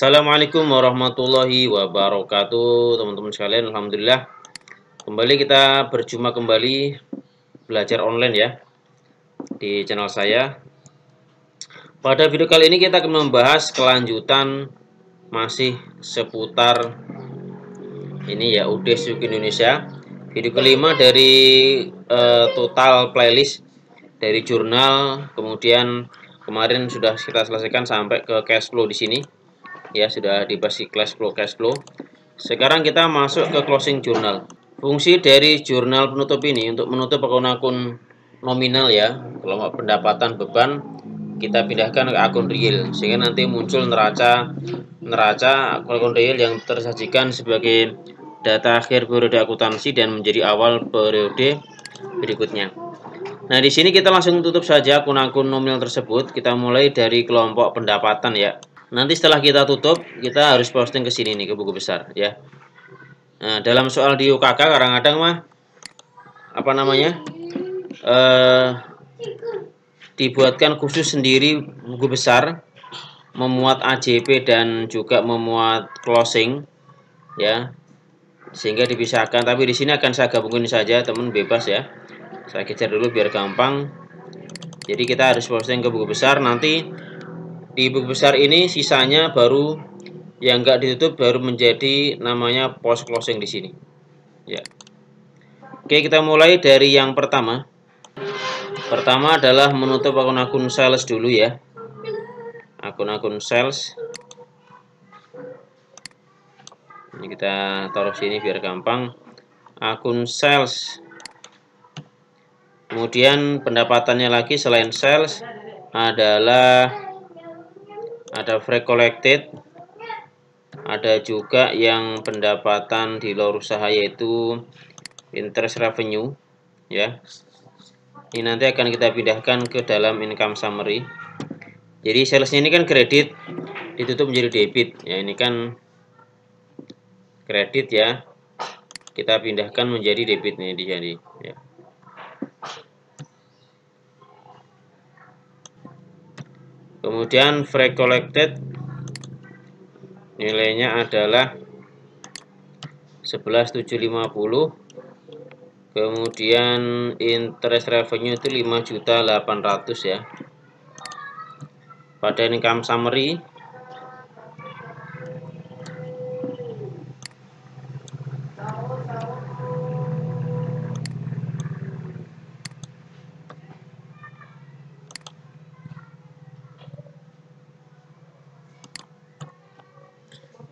Assalamualaikum warahmatullahi wabarakatuh, teman-teman sekalian. Alhamdulillah, kembali kita berjumpa kembali belajar online ya di channel saya. Pada video kali ini kita akan membahas kelanjutan masih seputar ini ya, UD Suku Indonesia. Video kelima dari total playlist dari jurnal, kemudian kemarin sudah kita selesaikan sampai ke cash flow di sini. Ya, sudah dibahas cash flow. Sekarang kita masuk ke closing journal. Fungsi dari jurnal penutup ini untuk menutup akun-akun nominal ya, kelompok pendapatan beban kita pindahkan ke akun real, sehingga nanti muncul neraca akun real yang tersajikan sebagai data akhir periode akuntansi dan menjadi awal periode berikutnya. Nah, di sini kita langsung tutup saja akun-akun nominal tersebut. Kita mulai dari kelompok pendapatan ya. Nanti setelah kita tutup, kita harus posting ke sini nih, ke buku besar ya. Nah, dalam soal di UKK kadang-kadang mah apa namanya? Dibuatkan khusus sendiri buku besar, memuat AJP dan juga memuat closing ya. Sehingga dipisahkan, tapi di sini akan saya gabungin saja, teman bebas ya. Saya kejar dulu biar gampang. Jadi kita harus posting ke buku besar, nanti di buku besar ini sisanya baru yang enggak ditutup baru menjadi namanya post closing di sini. Ya. Oke, kita mulai dari yang pertama. Pertama adalah menutup akun-akun sales dulu ya. Akun-akun sales. Ini kita taruh sini biar gampang. Akun sales. Kemudian pendapatannya lagi selain sales adalah ada free collected, ada juga yang pendapatan di luar usaha yaitu interest revenue ya. Ini nanti akan kita pindahkan ke dalam income summary. Jadi salesnya ini kan kredit ditutup menjadi debit ya, ini kan kredit ya, kita pindahkan menjadi debit nih di sini ya. Kemudian free collected nilainya adalah 11.750. Kemudian interest revenue itu 5.800.000 ya. Pada income summary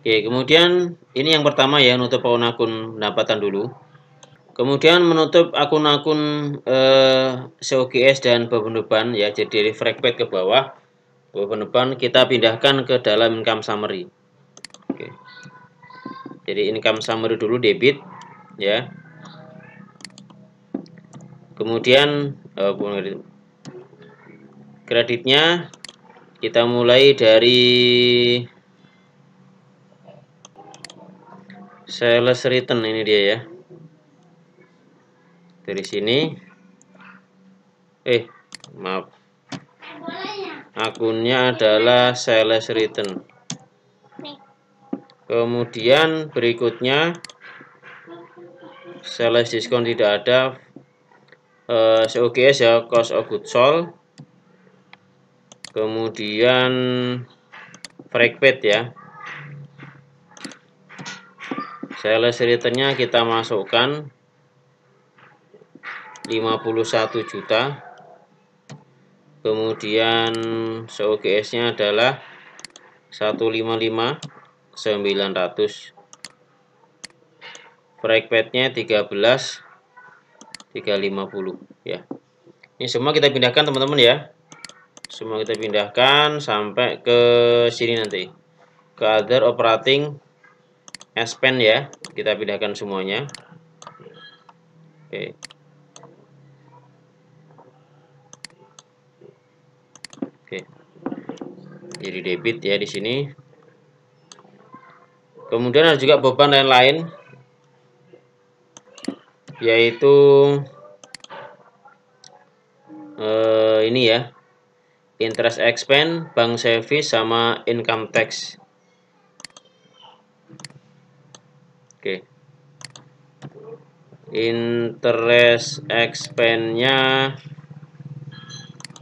Oke, kemudian ini yang pertama ya, nutup akun-akun pendapatan dulu. Kemudian menutup akun-akun COGS dan beban ya, jadi dari fragment ke bawah, beban kita pindahkan ke dalam income summary. Oke. Jadi income summary dulu debit ya. Kemudian kreditnya kita mulai dari sales return, ini dia ya. Dari sini maaf, akunnya adalah sales return. Kemudian berikutnya sales diskon tidak ada, COGS ya, cost of goods sold. Kemudian fragment ya, sales returnnya kita masukkan 51 juta. Kemudian COGS-nya adalah 155.900. Fragment-nya 13.350 ya. Ini semua kita pindahkan teman-teman ya. Semua kita pindahkan sampai ke sini nanti. Ke other operating expense ya. Kita pindahkan semuanya. Oke. Jadi debit ya di sini. Kemudian ada juga beban lain-lain, yaitu ini ya, interest expense, bank service sama income tax. Oke. Interest expense-nya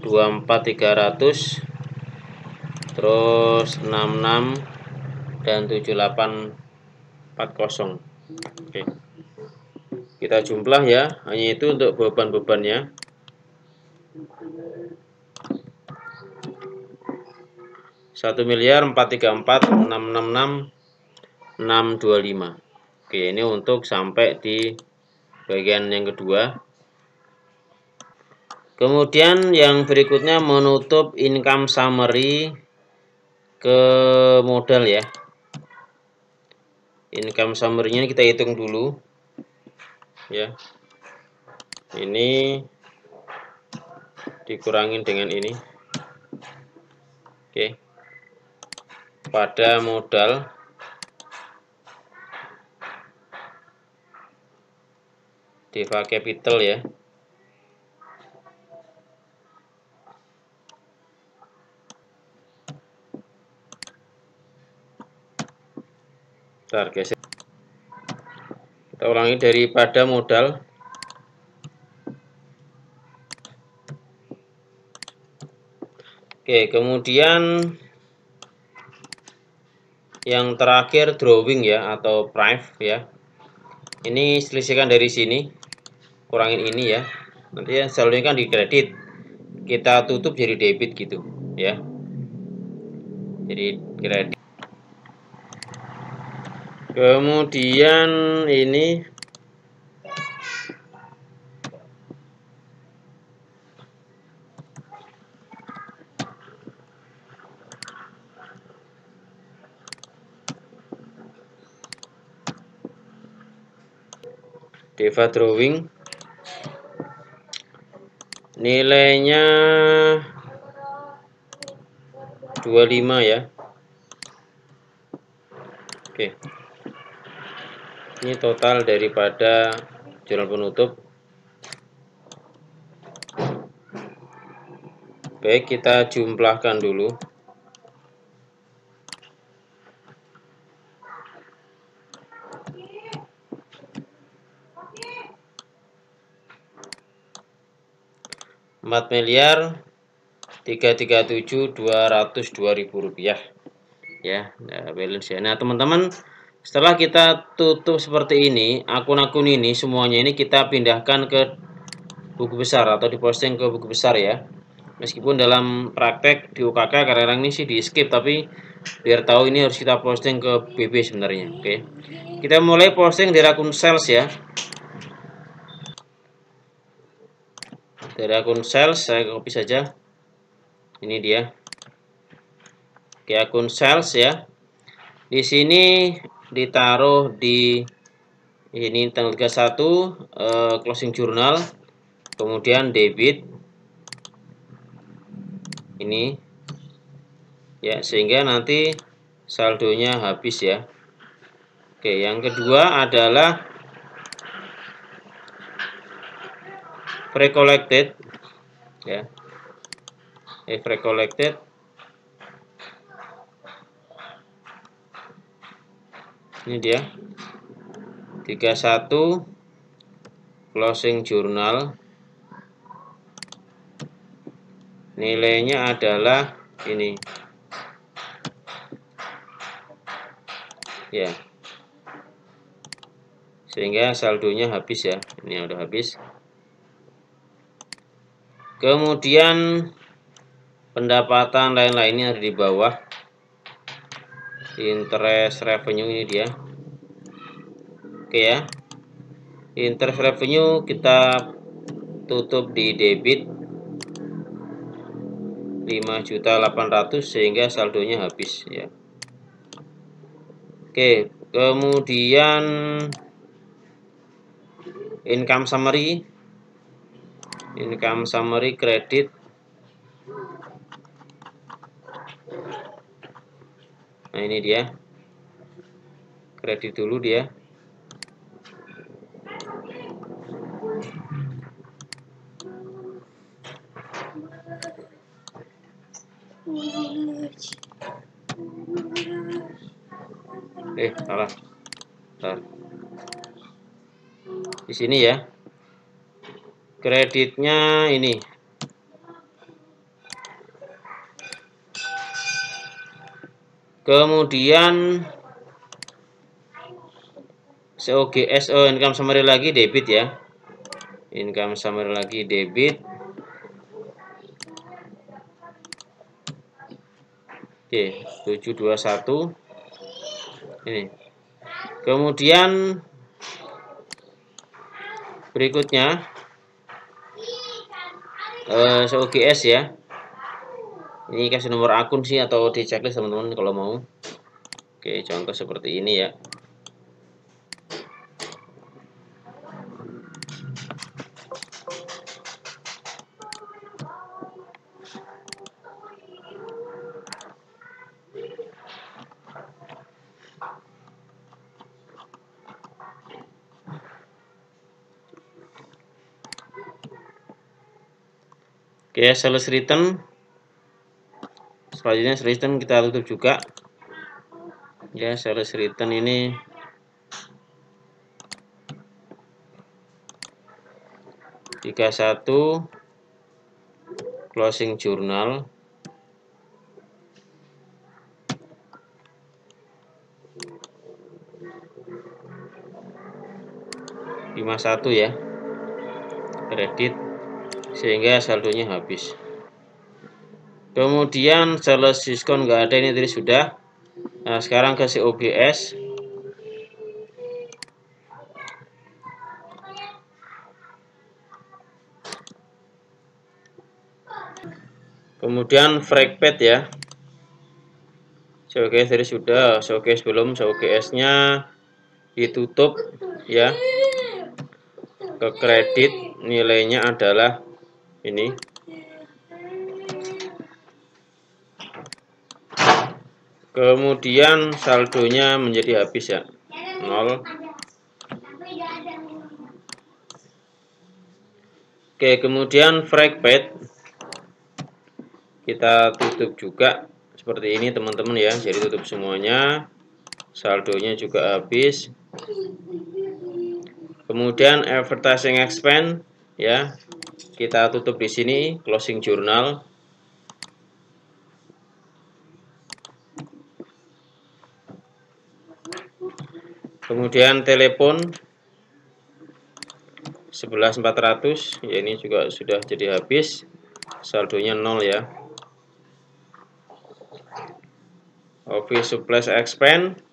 24.300, terus 66 dan 7840. Oke. Kita jumlah ya, hanya itu untuk beban-bebannya. Satu miliar 434.666.625. Oke, ini untuk sampai di bagian yang kedua. Kemudian yang berikutnya menutup income summary ke modal ya. Income summary-nya kita hitung dulu ya. Ini dikurangin dengan ini. Oke. Pada modal DEVA Capital ya. Bentar, geser. Kita ulangi daripada modal. Oke, kemudian yang terakhir drawing ya atau price ya. Ini selisihkan dari sini, kurangin ini ya. Nanti yang saldonya kan di kredit, kita tutup jadi debit gitu ya. Jadi kredit. Kemudian ini DEVA drawing nilainya 25 ya. Oke. Ini total daripada jurnal penutup. Baik, kita jumlahkan dulu. Rp4.337.202.000 ya, balance ya. Nah teman-teman, setelah kita tutup seperti ini, akun-akun ini semuanya ini kita pindahkan ke buku besar atau diposting ke buku besar ya. Meskipun dalam praktek di UKK kadang-kadang ini sih di skip, tapi biar tahu ini harus kita posting ke BB sebenarnya. Oke. Kita mulai posting dari akun sales ya. Dari akun sales saya copy saja. Ini dia. Oke, akun sales ya. Di sini ditaruh di ini tanggal 31 closing journal, kemudian debit ini ya, sehingga nanti saldonya habis ya. Oke, yang kedua adalah pre-collected ya. Pre-collected ini dia 31 closing journal, nilainya adalah ini ya, sehingga saldonya habis ya. Ini udah habis. Kemudian pendapatan lain-lainnya ada di bawah. Interest revenue ini dia. Oke ya. Interest revenue kita tutup di debit 5.800.000 sehingga saldonya habis ya. Oke, kemudian income summary. Income summary kredit. Nah, ini dia. Kredit dulu dia. Salah. Bentar. di sini ya. Kreditnya ini. Kemudian COGS, income summary lagi debit ya. Income summary lagi debit. Oke, 721 ini. Kemudian berikutnya COGS ya. Ini kasih nomor akun sih atau di checklist teman-teman kalau mau. Oke, contoh seperti ini ya. Oke, sales return. Selanjutnya sales return kita tutup juga. Ya, sales return ini satu closing journal. Satu ya. Kredit sehingga saldonya habis. Kemudian sales diskon nggak ada, ini tadi sudah. Nah, sekarang ke COGS. Kemudian fragpet ya. COGS tadi sudah, COGS belum, COGS-nya ditutup ya. Ke kredit nilainya adalah ini. Kemudian saldonya menjadi habis ya, 0. Oke, kemudian fragpet kita tutup juga seperti ini teman-teman ya. Jadi tutup semuanya, saldonya juga habis. Kemudian advertising expense ya, kita tutup di sini, closing journal. Kemudian telepon 11.400 ya, ini juga sudah jadi habis, saldonya 0 ya. Office supplies expense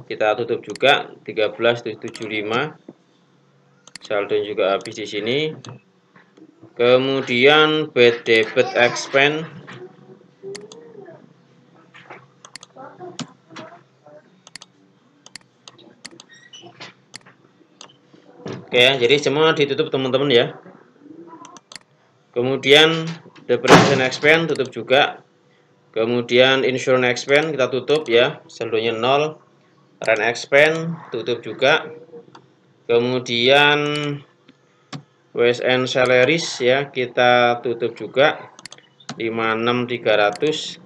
kita tutup juga 13.775, saldo juga habis di sini. Kemudian bad debit expense oke ya, jadi semua ditutup teman-teman ya. Kemudian depreciation expense tutup juga. Kemudian insurance expense kita tutup ya, saldonya 0. Rent expense tutup juga. Kemudian wage and salaries ya, kita tutup juga 56.300.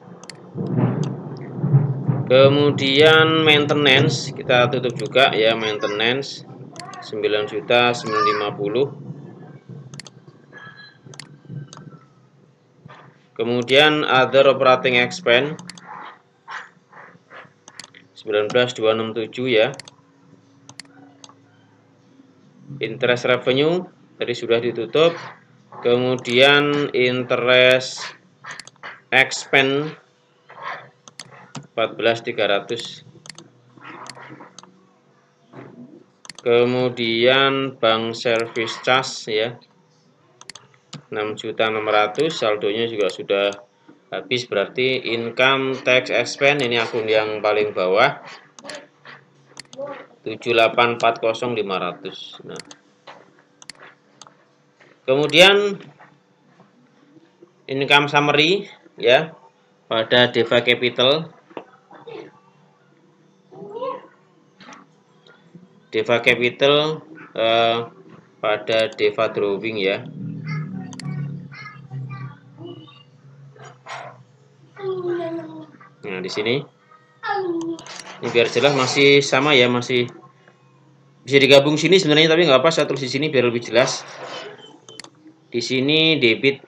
Kemudian maintenance kita tutup juga ya, maintenance 9.950. Kemudian other operating expense 19.267 ya. Interest revenue tadi sudah ditutup. Kemudian interest expense 14.300. Kemudian bank service charge ya 6.600.000, saldonya juga sudah habis, berarti income tax expense ini akun yang paling bawah 7840500. Nah, kemudian income summary ya pada Deva Capital. Deva Capital pada Deva Drawing ya. Nah, di sini ini biar jelas masih sama ya, masih Bisa digabung sini sebenarnya, tapi nggak apa, saya tulis di sini biar lebih jelas. Di sini debit.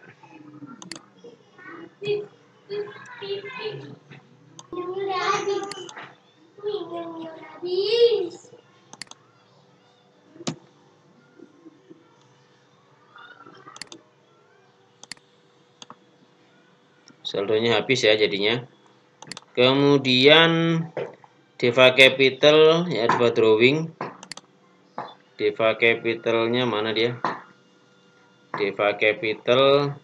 Saldonya habis ya jadinya. Kemudian Deva Capital ya, Deva Drawing. Deva Capitalnya mana dia? Deva Capital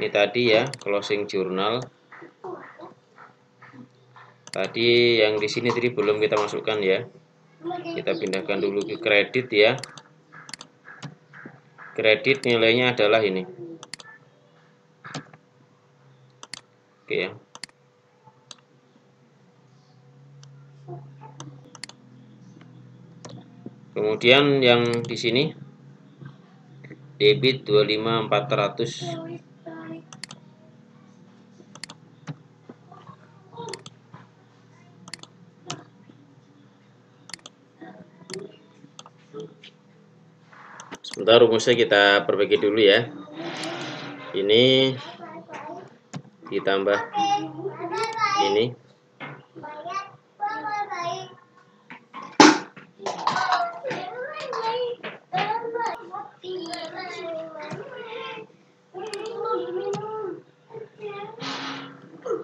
ini tadi ya, closing journal. Tadi yang di sini tadi belum kita masukkan ya. Kita pindahkan dulu ke kredit ya. Kredit nilainya adalah ini. Oke ya. Kemudian yang di sini debit 25.400. Sebentar, rumusnya kita perbaiki dulu ya. Ini ditambah ini.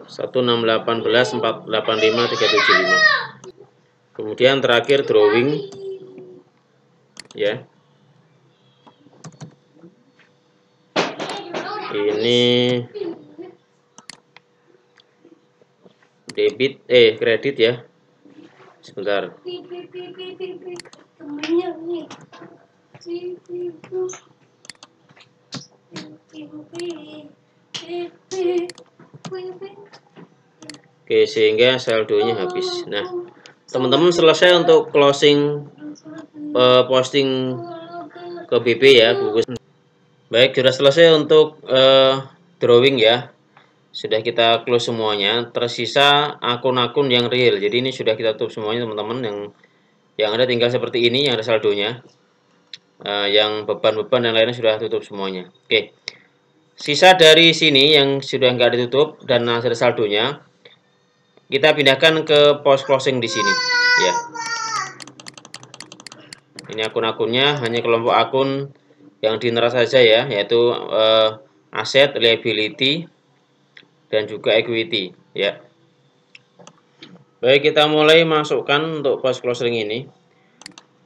Satu 1618 485 375. Kemudian terakhir drawing ya. Ini debit kredit ya. Sebentar. Oke, sehingga saldonya habis. Nah, teman-teman selesai untuk closing posting ke BP ya, buku. Baik, sudah selesai untuk drawing ya. Sudah kita close semuanya. Tersisa akun-akun yang real. Jadi ini sudah kita tutup semuanya teman-teman. Yang ada tinggal seperti ini, yang ada saldonya. Yang beban-beban dan lainnya sudah tutup semuanya. Oke. Sisa dari sini yang sudah nggak ditutup dan ada saldonya, kita pindahkan ke post closing di sini ya. Ini akun-akunnya, hanya kelompok akun yang dineras saja ya, yaitu aset, liability, dan juga equity ya. Baik, kita mulai masukkan untuk post closing ini.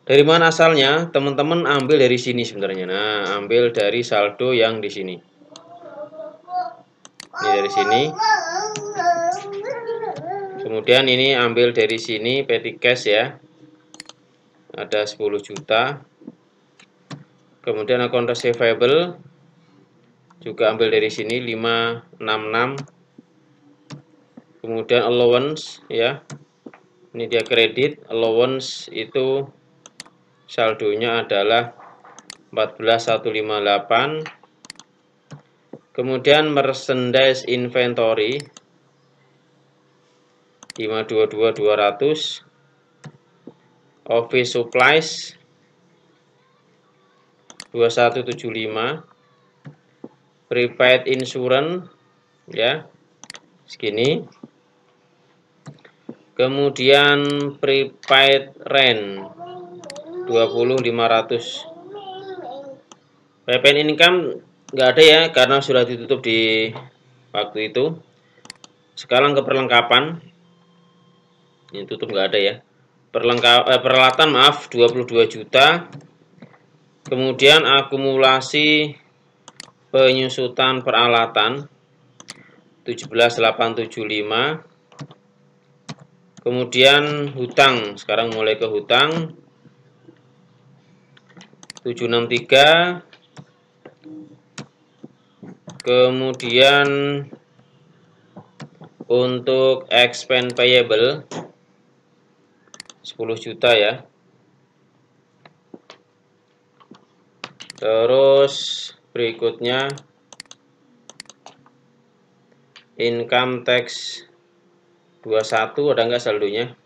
Dari mana asalnya? Teman-teman ambil dari sini sebenarnya. Nah, ambil dari saldo yang di sini. Ini dari sini. Kemudian ini ambil dari sini petty cash ya. Ada 10 juta. Kemudian account receivable juga ambil dari sini 566. Kemudian allowance ya. Ini dia kredit, allowance itu saldonya adalah 14.158. Kemudian merchandise inventory 522.200. Office supplies 2175. Prepaid insurance ya segini. Kemudian prepaid rent 20.500. Prepaid income nggak ada ya karena sudah ditutup di waktu itu. Sekarang ke perlengkapan. Ini tutup nggak ada ya. Peralatan maaf 22 juta. Kemudian akumulasi penyusutan peralatan 17.875. Kemudian hutang, sekarang mulai ke hutang 763. Kemudian untuk expense payable 10 juta ya. Terus berikutnya income tax 21, ada nggak saldonya?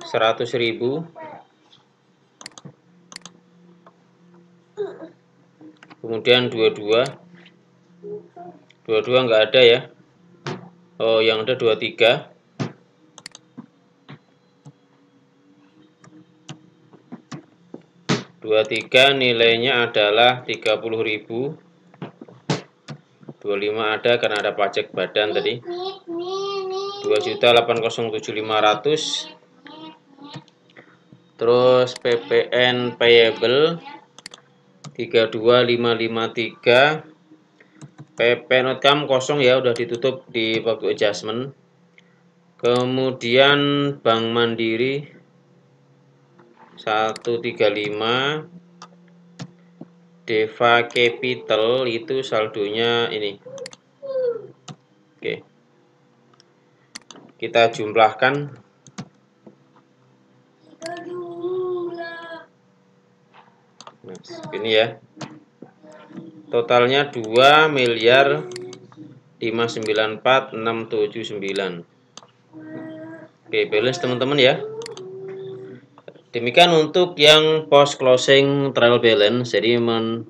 100.000. Kemudian 22 nggak ada ya. Oh, yang ada 23. 23 nilainya adalah 30.000. 25 ada karena ada pajak badan tadi. 2.807.500. Terus PPN payable 32.553. PPN outcome kosong ya, udah ditutup di waktu adjustment. Kemudian Bank Mandiri 135. Deva Capital itu saldonya ini. Oke. Kita jumlahkan. Nah, ini ya. Totalnya 2.594.679. Oke, balance teman-teman ya. Demikian untuk yang post closing trial balance, jadi menaruh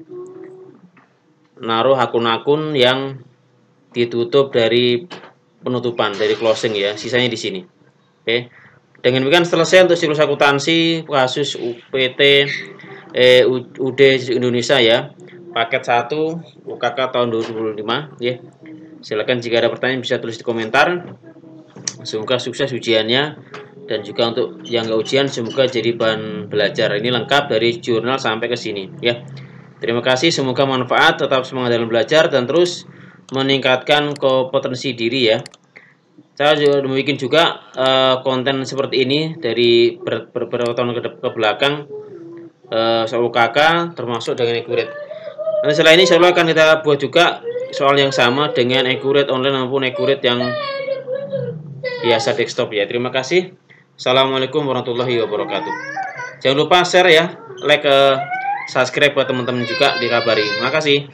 akun-akun yang ditutup dari penutupan, dari closing ya, sisanya di sini. Oke. Dengan demikian selesai untuk siklus akuntansi kasus UPT UD Indonesia ya. Paket 1 UKK tahun 2025 ya. Silakan jika ada pertanyaan bisa tulis di komentar. Semoga sukses ujiannya. Dan juga untuk yang nggak ujian semoga jadi bahan belajar. Ini lengkap dari jurnal sampai ke sini ya. Terima kasih, semoga manfaat, tetap semangat dalam belajar dan terus meningkatkan kompetensi diri ya. Saya juga membuat juga konten seperti ini dari beberapa tahun ke belakang soal UKK termasuk dengan Accurate. Nanti setelah ini insya Allah akan kita buat juga soal yang sama dengan Accurate online maupun Accurate yang biasa desktop ya. Terima kasih. Assalamualaikum warahmatullahi wabarakatuh. Jangan lupa share ya, like, subscribe buat teman-teman juga dikabari. Terima kasih.